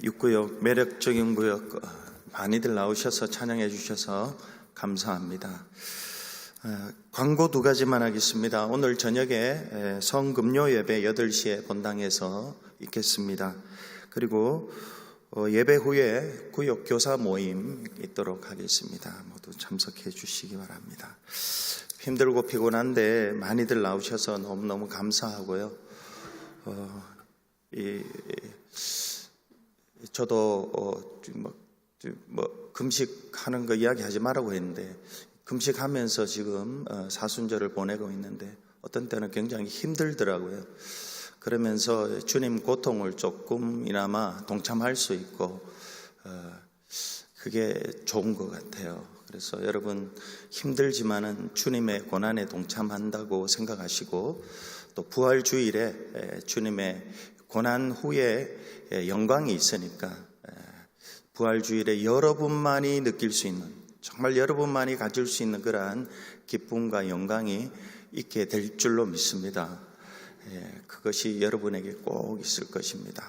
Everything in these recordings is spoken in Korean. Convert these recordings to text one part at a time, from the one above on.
육구역, 매력적인 구역 많이들 나오셔서 찬양해 주셔서 감사합니다. 광고 두 가지만 하겠습니다. 오늘 저녁에 성금요 예배 8시에 본당에서 있겠습니다. 그리고 예배 후에 구역 교사 모임 있도록 하겠습니다. 모두 참석해 주시기 바랍니다. 힘들고 피곤한데 많이들 나오셔서 너무너무 감사하고요. 저도 금식하는 거 이야기하지 말라고 했는데 금식하면서 지금 사순절을 보내고 있는데 어떤 때는 굉장히 힘들더라고요. 그러면서 주님 고통을 조금이나마 동참할 수 있고 그게 좋은 것 같아요. 그래서 여러분 힘들지만은 주님의 고난에 동참한다고 생각하시고 또 부활주일에 주님의 고난 후에 영광이 있으니까 부활주일에 여러분만이 느낄 수 있는, 정말 여러분만이 가질 수 있는 그러한 기쁨과 영광이 있게 될 줄로 믿습니다. 그것이 여러분에게 꼭 있을 것입니다.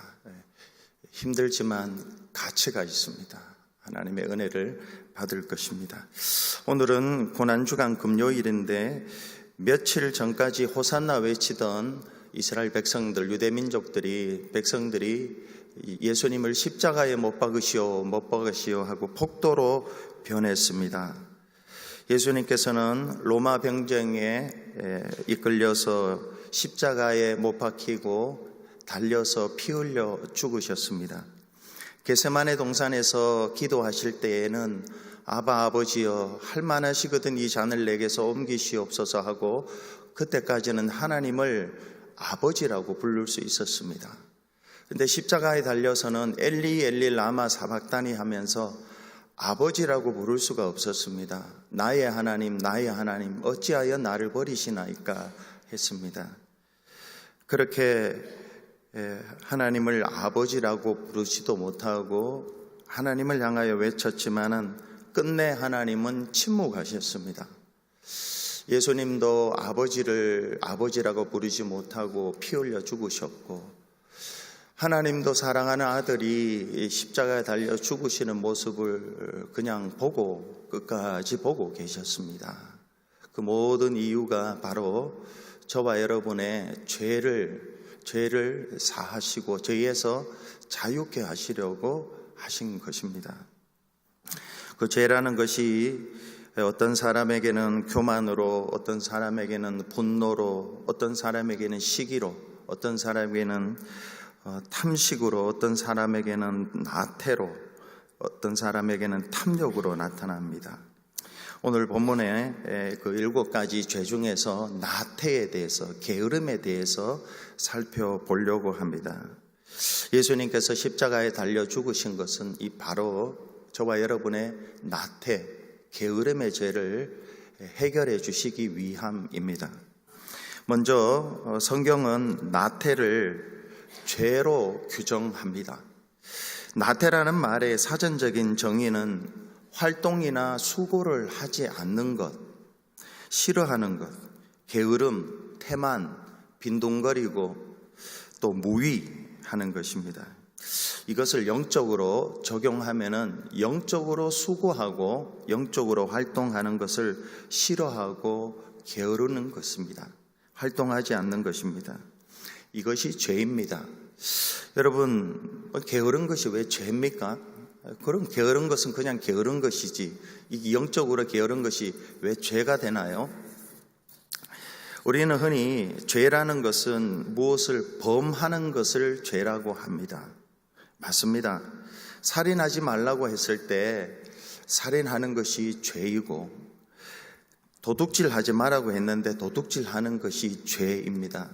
힘들지만 가치가 있습니다. 하나님의 은혜를 받을 것입니다. 오늘은 고난주간 금요일인데 며칠 전까지 호산나 외치던 이스라엘 백성들, 백성들이 예수님을 십자가에 못 박으시오 하고 폭도로 변했습니다. 예수님께서는 로마 병정에 이끌려서 십자가에 못 박히고 달려서 피 흘려 죽으셨습니다. 겟세마네 동산에서 기도하실 때에는 아버지여 할만하시거든 이 잔을 내게서 옮기시옵소서 하고 그때까지는 하나님을 아버지라고 부를 수 있었습니다. 그런데 십자가에 달려서는 엘리 엘리 라마 사박다니 하면서 아버지라고 부를 수가 없었습니다. 나의 하나님 어찌하여 나를 버리시나이까 했습니다. 그렇게 하나님을 아버지라고 부르지도 못하고 하나님을 향하여 외쳤지만은 끝내 하나님은 침묵하셨습니다. 예수님도 아버지라고 부르지 못하고 피 흘려 죽으셨고 하나님도 사랑하는 아들이 십자가에 달려 죽으시는 모습을 그냥 끝까지 보고 계셨습니다. 그 모든 이유가 바로 저와 여러분의 죄를 사하시고 죄에서 자유케 하시려고 하신 것입니다. 그 죄라는 것이 어떤 사람에게는 교만으로, 어떤 사람에게는 분노로, 어떤 사람에게는 시기로, 어떤 사람에게는 탐식으로, 어떤 사람에게는 나태로, 어떤 사람에게는 탐욕으로 나타납니다. 오늘 본문의 그 7가지 죄 중에서 나태에 대해서, 게으름에 대해서 살펴보려고 합니다. 예수님께서 십자가에 달려 죽으신 것은 바로 저와 여러분의 나태, 게으름의 죄를 해결해 주시기 위함입니다. 먼저 성경은 나태를 죄로 규정합니다. 나태라는 말의 사전적인 정의는 활동이나 수고를 하지 않는 것, 싫어하는 것, 게으름, 태만, 빈둥거리고 또 무위하는 것입니다. 이것을 영적으로 적용하면은 영적으로 수고하고 영적으로 활동하는 것을 싫어하고 게으르는 것입니다. 활동하지 않는 것입니다. 이것이 죄입니다. 여러분, 게으른 것이 왜 죄입니까? 그럼 게으른 것은 그냥 게으른 것이지 이 영적으로 게으른 것이 왜 죄가 되나요? 우리는 흔히 죄라는 것은 무엇을 범하는 것을 죄라고 합니다. 맞습니다. 살인하지 말라고 했을 때 살인하는 것이 죄이고 도둑질하지 말라고 했는데 도둑질하는 것이 죄입니다.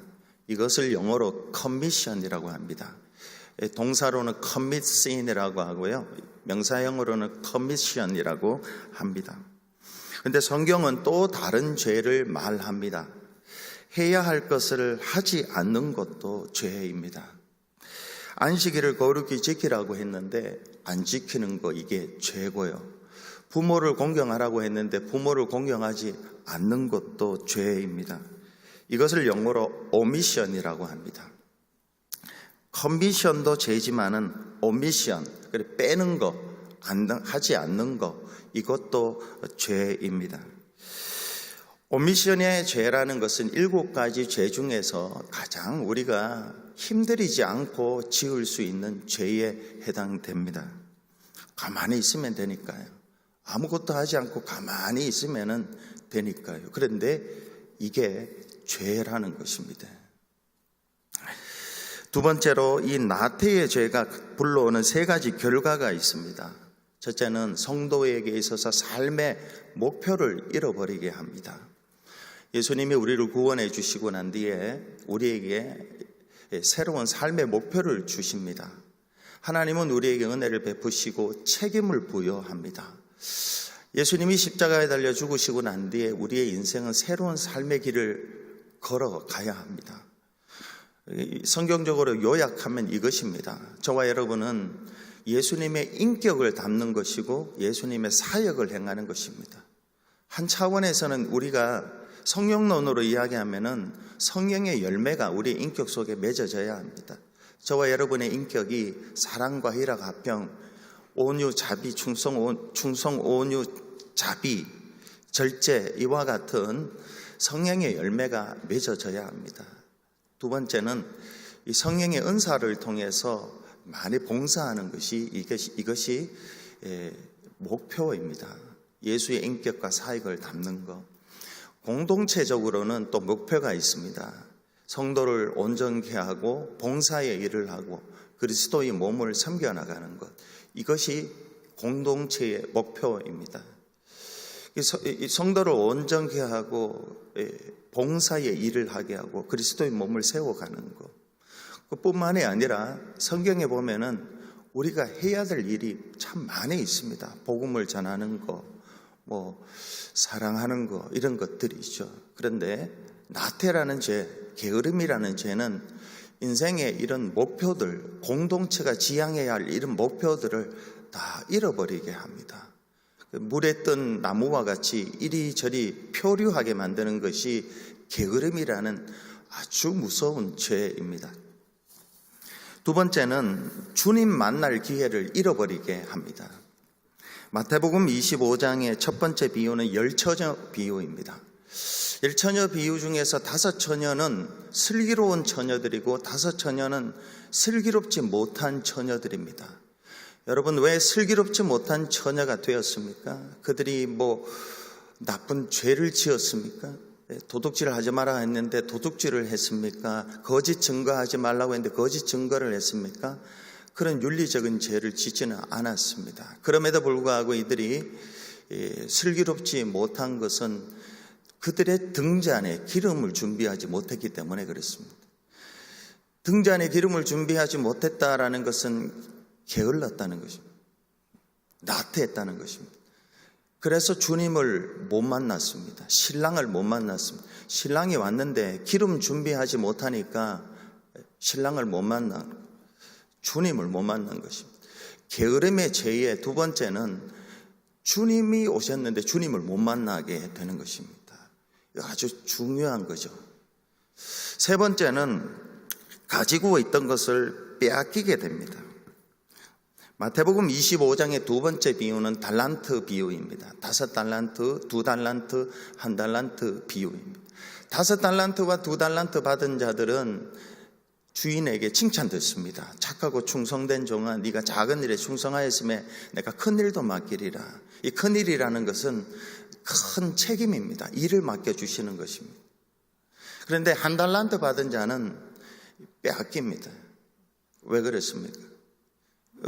이것을 영어로 commission이라고 합니다. 동사로는 commit sin이라고 하고요. 명사형으로는 commission이라고 합니다. 그런데 성경은 또 다른 죄를 말합니다. 해야 할 것을 하지 않는 것도 죄입니다. 안식일을 거룩히 지키라고 했는데 안 지키는 거 이게 죄고요. 부모를 공경하라고 했는데 부모를 공경하지 않는 것도 죄입니다. 이것을 영어로 omission이라고 합니다. 커미션도 죄지만은 오미션, 빼는 거, 하지 않는 거, 이것도 죄입니다. 오미션의 죄라는 것은 7가지 죄 중에서 가장 우리가 힘들이지 않고 지을 수 있는 죄에 해당됩니다. 가만히 있으면 되니까요. 아무것도 하지 않고 가만히 있으면 되니까요. 그런데 이게 죄라는 것입니다. 두 번째로 이 나태의 죄가 불러오는 3가지 결과가 있습니다. 첫째는 성도에게 있어서 삶의 목표를 잃어버리게 합니다. 예수님이 우리를 구원해 주시고 난 뒤에 우리에게 새로운 삶의 목표를 주십니다. 하나님은 우리에게 은혜를 베푸시고 책임을 부여합니다. 예수님이 십자가에 달려 죽으시고 난 뒤에 우리의 인생은 새로운 삶의 길을 걸어가야 합니다. 성경적으로 요약하면 이것입니다. 저와 여러분은 예수님의 인격을 담는 것이고 예수님의 사역을 행하는 것입니다. 한 차원에서는 우리가 성령론으로 이야기하면은 성령의 열매가 우리 인격 속에 맺어져야 합니다. 저와 여러분의 인격이 사랑과 희락, 화평, 온유, 자비, 충성, 온유, 자비, 절제 이와 같은 성령의 열매가 맺어져야 합니다. 두 번째는 이 성령의 은사를 통해서 많이 봉사하는 것이 이것이 목표입니다. 예수의 인격과 사역을 담는 것. 공동체적으로는 또 목표가 있습니다. 성도를 온전케 하고 봉사의 일을 하고 그리스도의 몸을 섬겨나가는 것. 이것이 공동체의 목표입니다. 성도를 온전케 하고 봉사의 일을 하게 하고 그리스도의 몸을 세워가는 것. 그뿐만이 아니라 성경에 보면은 우리가 해야 될 일이 참 많이 있습니다. 복음을 전하는 거, 사랑하는 거, 이런 것들이죠. 그런데 나태라는 죄, 게으름이라는 죄는 인생의 이런 목표들, 공동체가 지향해야 할 이런 목표들을 다 잃어버리게 합니다. 물에 뜬 나무와 같이 이리저리 표류하게 만드는 것이 게으름이라는 아주 무서운 죄입니다. 두 번째는 주님 만날 기회를 잃어버리게 합니다. 마태복음 25장의 첫 번째 비유는 10처녀 비유입니다. 10처녀 비유 중에서 5처녀는 슬기로운 처녀들이고 5처녀는 슬기롭지 못한 처녀들입니다. 여러분, 왜 슬기롭지 못한 처녀가 되었습니까? 그들이 나쁜 죄를 지었습니까? 도둑질을 하지 마라 했는데 도둑질을 했습니까? 거짓 증거하지 말라고 했는데 거짓 증거를 했습니까? 그런 윤리적인 죄를 짓지는 않았습니다. 그럼에도 불구하고 이들이 슬기롭지 못한 것은 그들의 등잔에 기름을 준비하지 못했기 때문에 그렇습니다. 등잔에 기름을 준비하지 못했다라는 것은 게을렀다는 것입니다. 나태했다는 것입니다. 그래서 주님을 못 만났습니다. 신랑을 못 만났습니다. 신랑이 왔는데 기름 준비하지 못하니까 신랑을 못 만난, 주님을 못 만난 것입니다. 게으름의 죄의 두 번째는 주님이 오셨는데 주님을 못 만나게 되는 것입니다. 이거 아주 중요한 거죠. 세 번째는 가지고 있던 것을 빼앗기게 됩니다. 마태복음 25장의 두 번째 비유는 달란트 비유입니다. 5달란트, 2달란트, 1달란트 비유입니다. 5달란트와 2달란트 받은 자들은 주인에게 칭찬듣습니다. 착하고 충성된 종아, 네가 작은 일에 충성하였음에 내가 큰 일도 맡기리라. 이 큰 일이라는 것은 큰 책임입니다. 일을 맡겨주시는 것입니다. 그런데 1달란트 받은 자는 빼앗깁니다. 왜 그렇습니까?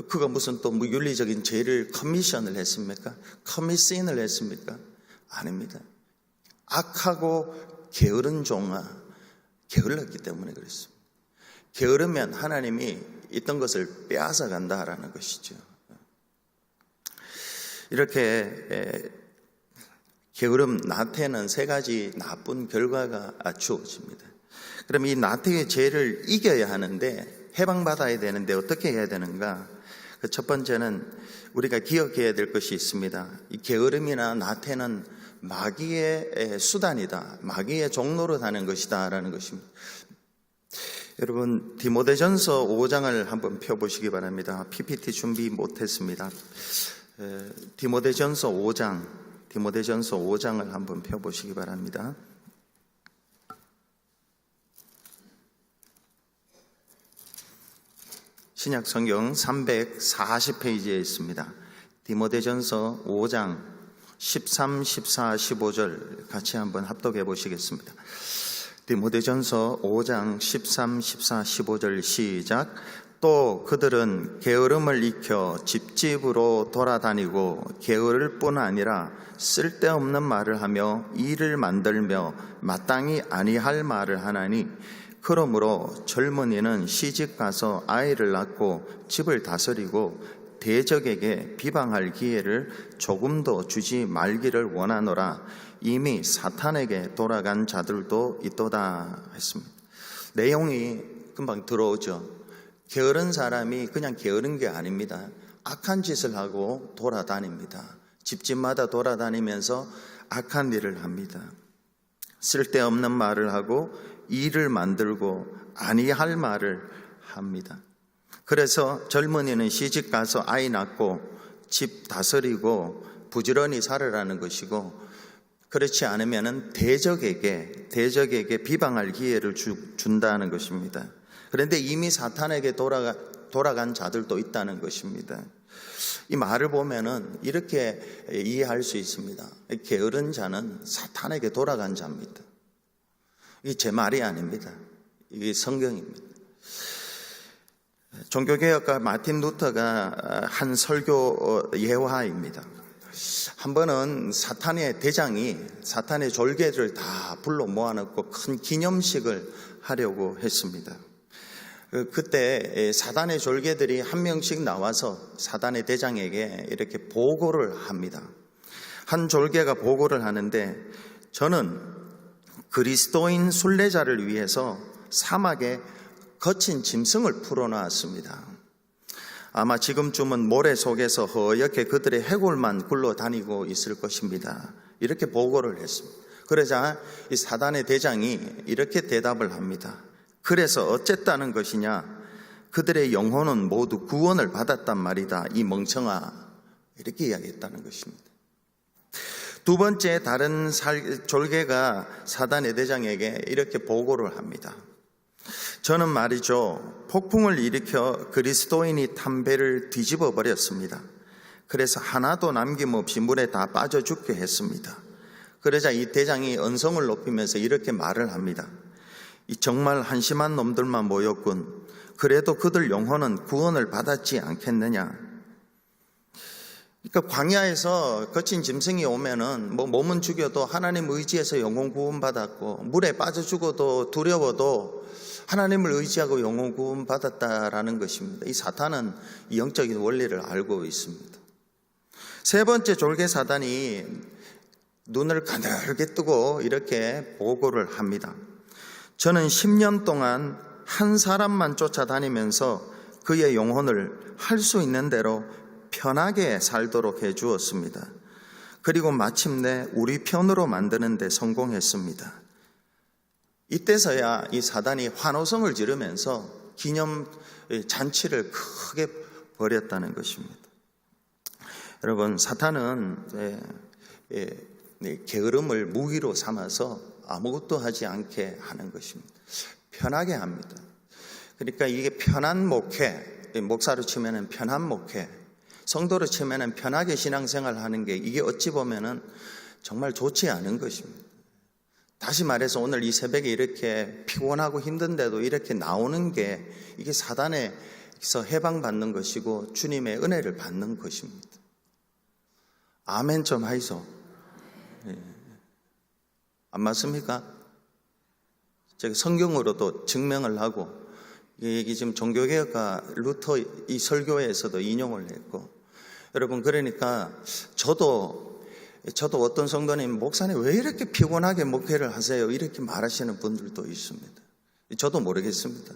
그가 무슨 또 윤리적인 죄를 커미션을 했습니까? 커미신을 했습니까? 아닙니다. 악하고 게으른 종아, 게을렀기 때문에 그랬습니다. 게으르면 하나님이 있던 것을 빼앗아 간다라는 것이죠. 이렇게 게으름, 나태는 3가지 나쁜 결과가 주어집니다. 그럼 이 나태의 죄를 이겨야 하는데, 해방받아야 되는데 어떻게 해야 되는가? 그 첫 번째는 우리가 기억해야 될 것이 있습니다. 이 게으름이나 나태는 마귀의 수단이다, 마귀의 종로로 하는 것이다 라는 것입니다. 여러분, 디모데전서 5장을 한번 펴보시기 바랍니다. PPT 준비 못했습니다. 디모데전서 5장을 한번 펴보시기 바랍니다. 신약 성경 340페이지에 있습니다. 디모데전서 5장 13, 14, 15절 같이 한번 합독해 보시겠습니다. 디모데전서 5장 13, 14, 15절 시작. 또 그들은 게으름을 익혀 집집으로 돌아다니고 게으를 뿐 아니라 쓸데없는 말을 하며 일을 만들며 마땅히 아니할 말을 하나니 그러므로 젊은이는 시집가서 아이를 낳고 집을 다스리고 대적에게 비방할 기회를 조금도 주지 말기를 원하노라. 이미 사탄에게 돌아간 자들도 있도다 했습니다. 내용이 금방 들어오죠. 게으른 사람이 그냥 게으른 게 아닙니다. 악한 짓을 하고 돌아다닙니다. 집집마다 돌아다니면서 악한 일을 합니다. 쓸데없는 말을 하고 일을 만들고 아니할 말을 합니다. 그래서 젊은이는 시집 가서 아이 낳고 집 다스리고 부지런히 살으라는 것이고, 그렇지 않으면 대적에게 비방할 기회를 준다는 것입니다. 그런데 이미 사탄에게 돌아간 자들도 있다는 것입니다. 이 말을 보면은 이렇게 이해할 수 있습니다. 게으른 자는 사탄에게 돌아간 자입니다. 이게 제 말이 아닙니다. 이게 성경입니다. 종교개혁가 마틴 루터가 한 설교 예화입니다. 한 번은 사탄의 대장이 사탄의 졸개를 다 불러 모아놓고 큰 기념식을 하려고 했습니다. 그때 사단의 졸개들이 한 명씩 나와서 사단의 대장에게 이렇게 보고를 합니다. 한 졸개가 보고를 하는데, 저는 그리스도인 순례자를 위해서 사막에 거친 짐승을 풀어놓았습니다. 아마 지금쯤은 모래 속에서 허옇게 그들의 해골만 굴러다니고 있을 것입니다. 이렇게 보고를 했습니다. 그러자 이 사단의 대장이 이렇게 대답을 합니다. 그래서 어쨌다는 것이냐? 그들의 영혼은 모두 구원을 받았단 말이다, 이 멍청아. 이렇게 이야기했다는 것입니다. 두 번째 다른 졸개가 사단의 대장에게 이렇게 보고를 합니다. 저는 말이죠, 폭풍을 일으켜 그리스도인이 탄 배를 뒤집어 버렸습니다. 그래서 하나도 남김없이 물에 다 빠져 죽게 했습니다. 그러자 이 대장이 언성을 높이면서 이렇게 말을 합니다. 이 정말 한심한 놈들만 모였군. 그래도 그들 영혼은 구원을 받았지 않겠느냐. 그러니까 광야에서 거친 짐승이 오면은 몸은 죽여도 하나님 의지해서 영혼 구원받았고, 물에 빠져 죽어도 두려워도 하나님을 의지하고 영혼 구원받았다라는 것입니다. 이 사탄은 이 영적인 원리를 알고 있습니다. 세 번째 졸개 사단이 눈을 가늘게 뜨고 이렇게 보고를 합니다. 저는 10년 동안 한 사람만 쫓아다니면서 그의 영혼을 할 수 있는 대로 편하게 살도록 해 주었습니다. 그리고 마침내 우리 편으로 만드는 데 성공했습니다. 이때서야 이 사단이 환호성을 지르면서 기념 잔치를 크게 벌였다는 것입니다. 여러분, 사탄은 게으름을 무기로 삼아서 아무것도 하지 않게 하는 것입니다. 편하게 합니다. 그러니까 이게 편한 목회, 목사로 치면은 편한 목회, 성도로 치면은 편하게 신앙생활 하는 게, 이게 어찌 보면은 정말 좋지 않은 것입니다. 다시 말해서 오늘 이 새벽에 이렇게 피곤하고 힘든데도 이렇게 나오는 게, 이게 사단에서 해방받는 것이고 주님의 은혜를 받는 것입니다. 아멘 좀 하이소. 안 맞습니까? 제가 성경으로도 증명을 하고, 이게 지금 종교개혁가 루터 이 설교에서도 인용을 했고, 여러분, 그러니까 저도 어떤 성도님, 목사님 왜 이렇게 피곤하게 목회를 하세요? 이렇게 말하시는 분들도 있습니다. 저도 모르겠습니다.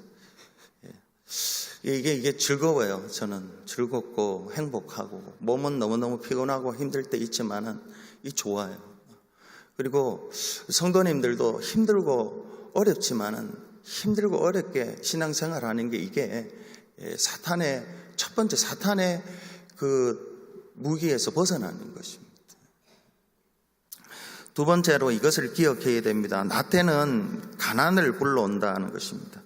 이게 즐거워요. 저는 즐겁고 행복하고, 몸은 너무너무 피곤하고 힘들 때 있지만은 이 좋아요. 그리고 성도님들도 힘들고 어렵지만은 힘들고 어렵게 신앙생활하는 게 이게 사탄의 첫 번째 사탄의 그 무기에서 벗어나는 것입니다. 두 번째로 이것을 기억해야 됩니다. 나태는 가난을 불러온다는 것입니다.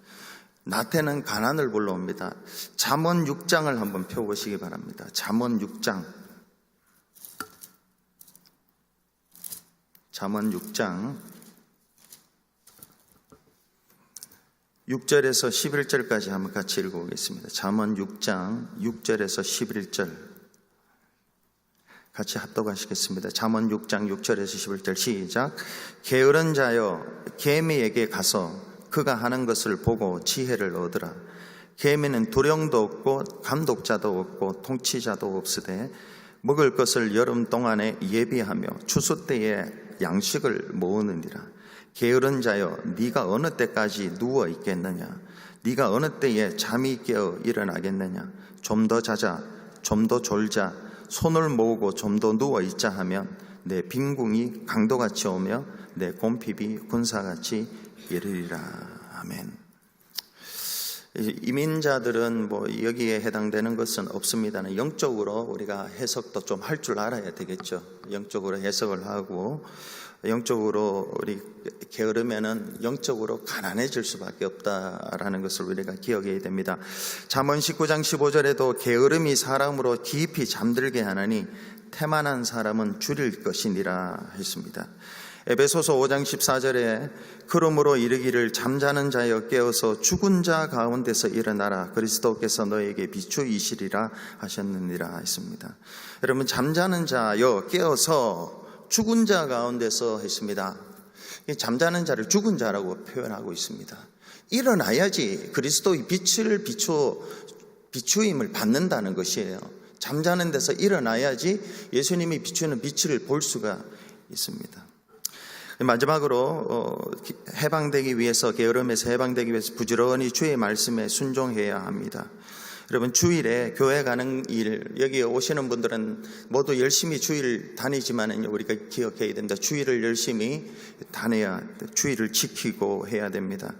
나태는 가난을 불러옵니다. 잠언 6장을 한번 펴보시기 바랍니다. 잠언 6장. 잠언 6장 6절에서 11절까지 한번 같이 읽어보겠습니다. 잠언 6장 6절에서 11절 같이 합독하시겠습니다. 잠언 6장 6절에서 11절 시작. 게으른 자여 개미에게 가서 그가 하는 것을 보고 지혜를 얻으라. 개미는 두령도 없고 감독자도 없고 통치자도 없으되 먹을 것을 여름 동안에 예비하며 추수 때에 양식을 모으느니라. 게으른 자여 네가 어느 때까지 누워 있겠느냐? 네가 어느 때에 잠이 깨어 일어나겠느냐? 좀 더 자자, 좀 더 졸자, 손을 모으고 좀 더 누워 있자 하면 내 빈궁이 강도같이 오며 내 곰핍이 군사같이 이르리라. 아멘. 이민자들은 뭐 여기에 해당되는 것은 없습니다는 영적으로 우리가 해석도 좀 할 줄 알아야 되겠죠. 영적으로 해석을 하고 영적으로 우리 게으르면은 영적으로 가난해질 수밖에 없다라는 것을 우리가 기억해야 됩니다. 잠언 19장 15절에도 게으름이 사람으로 깊이 잠들게 하나니 태만한 사람은 줄일 것이니라 했습니다. 에베소서 5장 14절에 그러므로 이르기를 잠자는 자여 깨어서 죽은 자 가운데서 일어나라. 그리스도께서 너에게 비추이시리라 하셨느니라 했습니다. 여러분, 잠자는 자여 깨어서 죽은 자 가운데서 했습니다. 잠자는 자를 죽은 자라고 표현하고 있습니다. 일어나야지 그리스도의 빛을 비추임을 받는다는 것이에요. 잠자는 데서 일어나야지 예수님이 비추는 빛을 볼 수가 있습니다. 마지막으로 해방되기 위해서, 게으름에서 해방되기 위해서 부지런히 주의 말씀에 순종해야 합니다. 여러분, 주일에 교회 가는 일, 여기 오시는 분들은 모두 열심히 주일 다니지만 우리가 기억해야 됩니다. 주일을 열심히 다녀야, 주일을 지키고 해야 됩니다.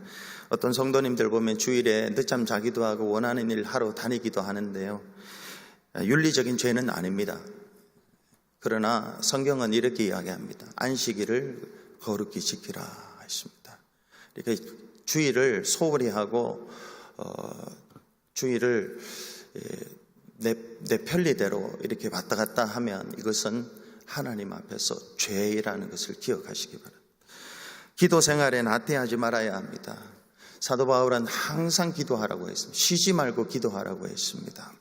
어떤 성도님들 보면 주일에 늦잠 자기도 하고 원하는 일 하러 다니기도 하는데요, 윤리적인 죄는 아닙니다. 그러나 성경은 이렇게 이야기합니다. 안식일을 거룩히 지키라 했습니다. 그러니까 주일을 소홀히 하고 주일을 내 편리대로 이렇게 왔다 갔다 하면 이것은 하나님 앞에서 죄라는 것을 기억하시기 바랍니다. 기도 생활에 나태하지 말아야 합니다. 사도 바울은 항상 기도하라고 했습니다. 쉬지 말고 기도하라고 했습니다.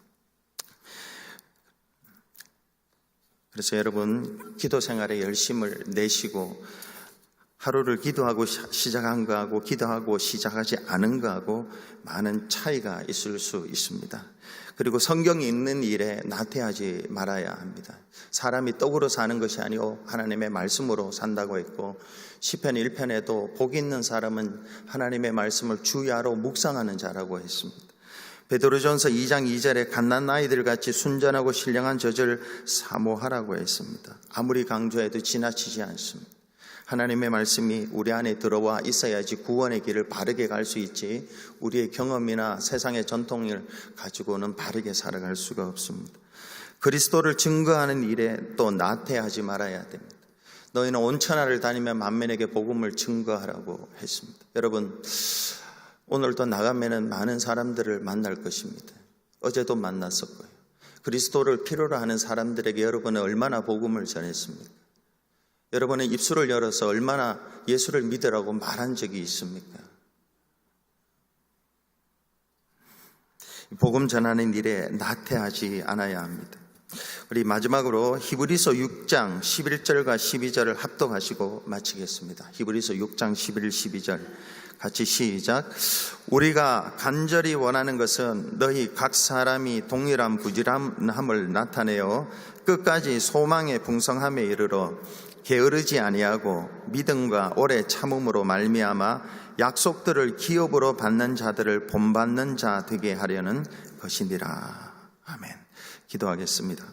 그래서 여러분, 기도 생활에 열심을 내시고 하루를 기도하고 시작한 거하고 기도하고 시작하지 않은 거하고 많은 차이가 있을 수 있습니다. 그리고 성경이 있는 일에 나태하지 말아야 합니다. 사람이 떡으로 사는 것이 아니고 하나님의 말씀으로 산다고 했고, 시편 1편에도 복 있는 사람은 하나님의 말씀을 주야로 묵상하는 자라고 했습니다. 베드로전서 2장 2절에 갓난 아이들 같이 순전하고 신령한 젖을 사모하라고 했습니다. 아무리 강조해도 지나치지 않습니다. 하나님의 말씀이 우리 안에 들어와 있어야지 구원의 길을 바르게 갈 수 있지, 우리의 경험이나 세상의 전통을 가지고는 바르게 살아갈 수가 없습니다. 그리스도를 증거하는 일에 또 나태하지 말아야 됩니다. 너희는 온 천하를 다니며 만민에게 복음을 증거하라고 했습니다. 여러분, 오늘도 나가면은 많은 사람들을 만날 것입니다. 어제도 만났었고요. 그리스도를 필요로 하는 사람들에게 여러분은 얼마나 복음을 전했습니까? 여러분의 입술을 열어서 얼마나 예수를 믿으라고 말한 적이 있습니까? 복음 전하는 일에 나태하지 않아야 합니다. 우리 마지막으로 히브리서 6장 11절과 12절을 합독하시고 마치겠습니다. 히브리서 6장 11, 12절 같이 시작. 우리가 간절히 원하는 것은 너희 각 사람이 동일한 부지런함을 나타내어 끝까지 소망의 풍성함에 이르러 게으르지 아니하고 믿음과 오래 참음으로 말미암아 약속들을 기업으로 받는 자들을 본받는 자 되게 하려는 것이니라. 아멘. 기도하겠습니다.